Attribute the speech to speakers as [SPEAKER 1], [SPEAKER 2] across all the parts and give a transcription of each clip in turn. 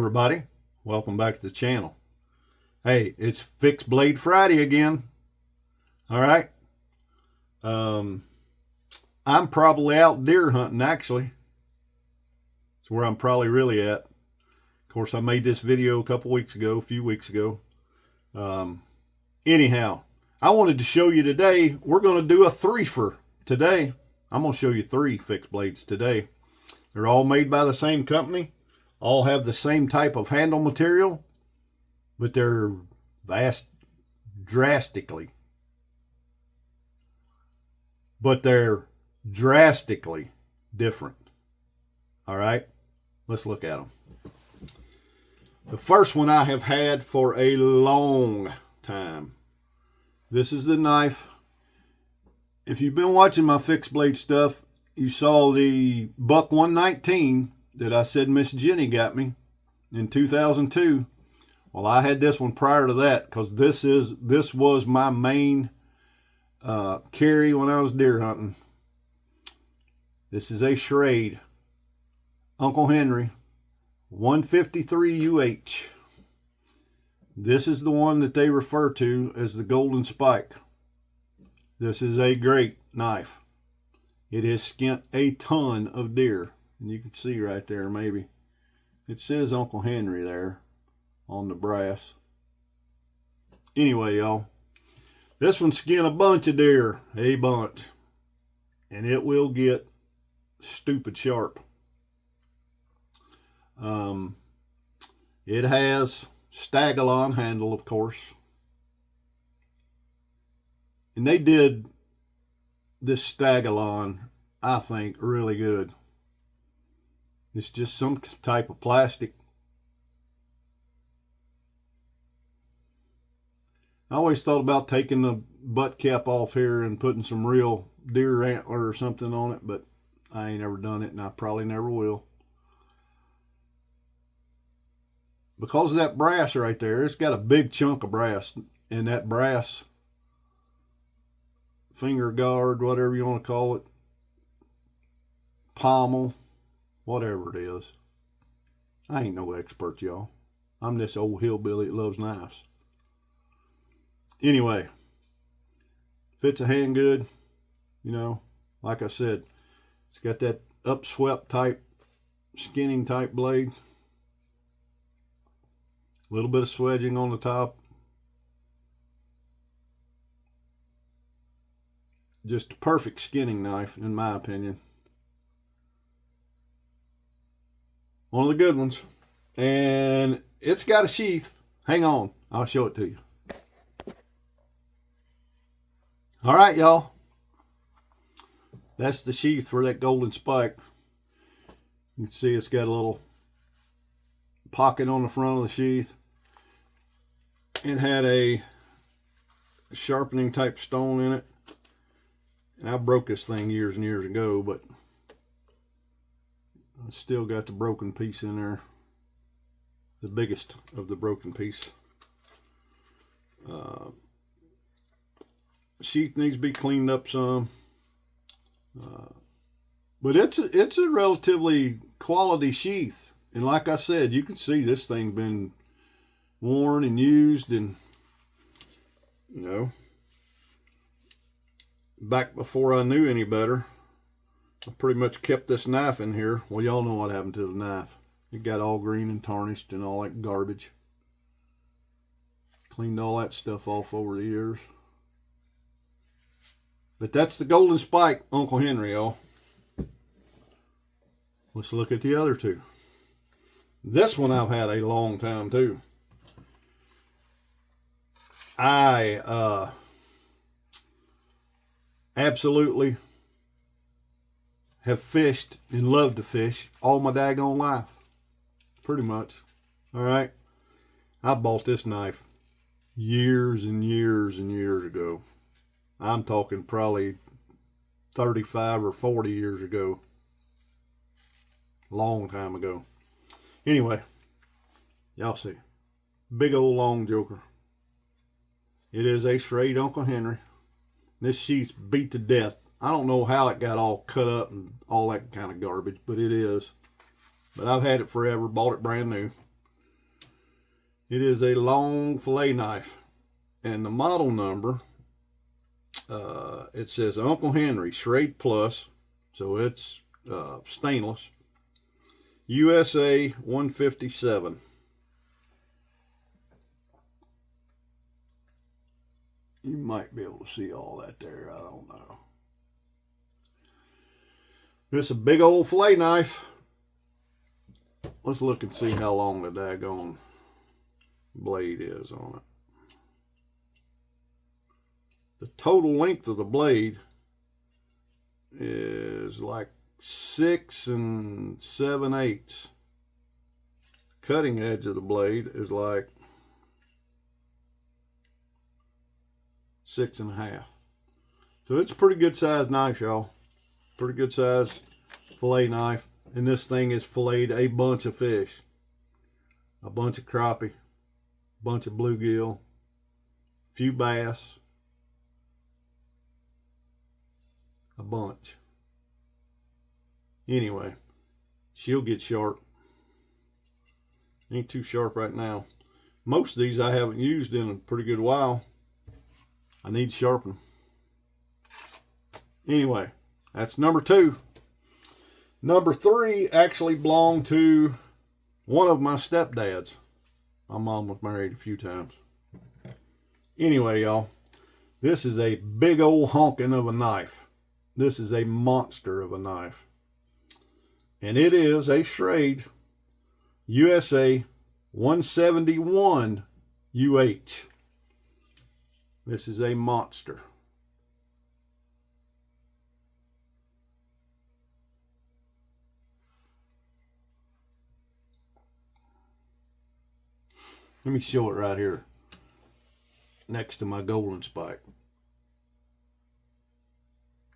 [SPEAKER 1] everybody, welcome back to the channel. Hey, it's Fixed Blade Friday again. All right. I'm probably out deer hunting, actually. It's where I'm probably really at. Of course, I made this video a few weeks ago. Anyhow, I wanted to show you today, we're going to do a threefer today. I'm going to show you 3 fixed blades today. They're all made by the same company. All have the same type of handle material, but they're drastically different. All right, let's look at them. The first one I have had for a long time. This is the knife. If you've been watching my fixed blade stuff, you saw the Buck 119 that I said Miss Jenny got me in 2002. Well, I had this one prior to that because this was my main carry when I was deer hunting. This is a Shrade Uncle Henry 153 UH. This is the one that they refer to as the Golden Spike. This is a great knife. It has skinned a ton of deer. And you can see right there, maybe. It says Uncle Henry there on the brass. Anyway, y'all, this one skinned a bunch of deer. A bunch. And it will get stupid sharp. It has Stagalon handle, of course. And they did this Stagalon, I think, really good. It's just some type of plastic. I always thought about taking the butt cap off here and putting some real deer antler or something on it, but I ain't ever done it, and I probably never will. Because of that brass right there, it's got a big chunk of brass, and that brass finger guard, whatever you want to call it, pommel, whatever it is. I ain't no expert, y'all. I'm this old hillbilly that loves knives. Anyway, fits a hand good. You know, like I said, it's got that upswept type, skinning type blade. A little bit of swedging on the top. Just a perfect skinning knife, in my opinion. One of the good ones. And it's got a sheath. Hang on, I'll show it to you. All right, y'all. That's the sheath for that Golden Spike. You can see it's got a little pocket on the front of the sheath. It had a sharpening type stone in it. And I broke this thing years and years ago, but I still got the broken piece in there. The biggest of the broken piece. Sheath needs to be cleaned up some. But it's a relatively quality sheath. And like I said, you can see this thing's been worn and used, and you know, back before I knew any better, I pretty much kept this knife in here. Well, y'all know what happened to the knife. It got all green and tarnished and all that garbage. Cleaned all that stuff off over the years. But that's the Golden Spike Uncle Henry, y'all. Let's look at the other 2. This one I've had a long time too. I absolutely have fished and love to fish all my daggone life. Pretty much. All right. I bought this knife years and years and years ago. I'm talking probably 35 or 40 years ago. Long time ago. Anyway, y'all see. Big old long joker. It is a Shrade Uncle Henry. This sheath's beat to death. I don't know how it got all cut up and all that kind of garbage, but it is. But I've had it forever, bought it brand new. It is a long fillet knife. And the model number, it says Uncle Henry Shrade Plus. So it's stainless. USA 157. You might be able to see all that there. I don't know. This is a big old fillet knife. Let's look and see how long the daggone blade is on it. The total length of the blade is like 6 7/8. Cutting edge of the blade is like 6 1/2. So it's a pretty good sized knife, y'all. Pretty good sized fillet knife. And this thing has filleted a bunch of fish. A bunch of crappie. A bunch of bluegill. A few bass. A bunch. Anyway, she'll get sharp. Ain't too sharp right now. Most of these I haven't used in a pretty good while. I need to sharpen them. Anyway, that's number 2. Number 3 actually belonged to one of my stepdads. My mom was married a few times. Anyway, y'all, this is a big old honking of a knife. This is a monster of a knife. And it is a Shrade USA 171 UH. This is a monster. Let me show it right here next to my golden spike.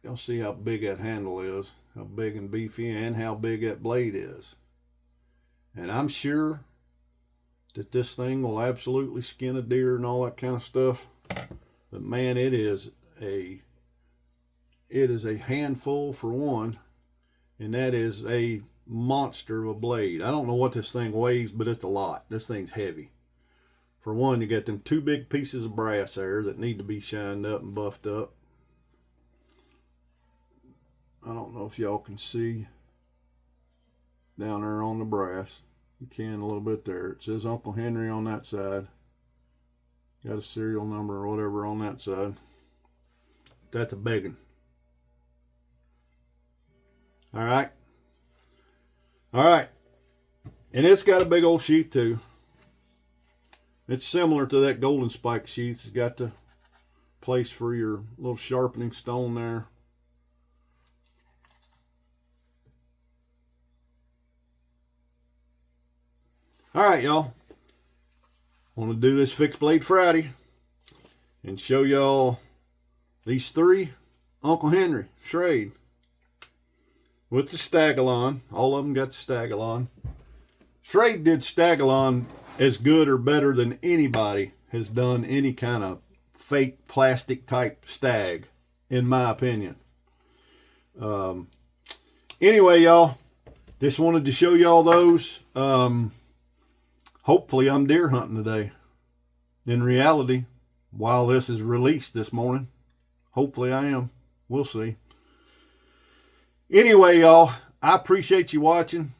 [SPEAKER 1] You'll see how big that handle is, how big and beefy, and how big that blade is. And I'm sure that this thing will absolutely skin a deer and all that kind of stuff. But man, it is a handful for one, and that is a monster of a blade. I don't know what this thing weighs, but it's a lot. This thing's heavy. For one, you got them 2 big pieces of brass there that need to be shined up and buffed up. I don't know if y'all can see down there on the brass. You can a little bit there. It says Uncle Henry on that side. Got a serial number or whatever on that side. That's a big one. Alright. Alright. And it's got a big old sheath too. It's similar to that golden spike sheath. It's got the place for your little sharpening stone there. Alright, y'all. I want to do this Fixed Blade Friday and show y'all these 3 Uncle Henry Shrade with the Staggalon. All of them got the Staggalon. Shrade did Staggalon as good or better than anybody has done any kind of fake plastic type stag, in my opinion. Anyway, y'all, just wanted to show y'all those. Hopefully I'm deer hunting today. In reality, while this is released this morning, hopefully I am. We'll see. Anyway, y'all, I appreciate you watching.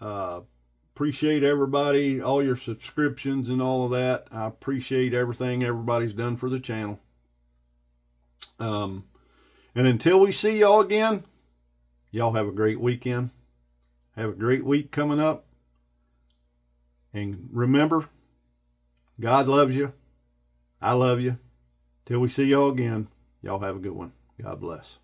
[SPEAKER 1] Appreciate everybody, all your subscriptions and all of that. I appreciate everything everybody's done for the channel. And until we see y'all again, y'all have a great weekend. Have a great week coming up. And remember, God loves you. I love you. Till we see y'all again, y'all have a good one. God bless.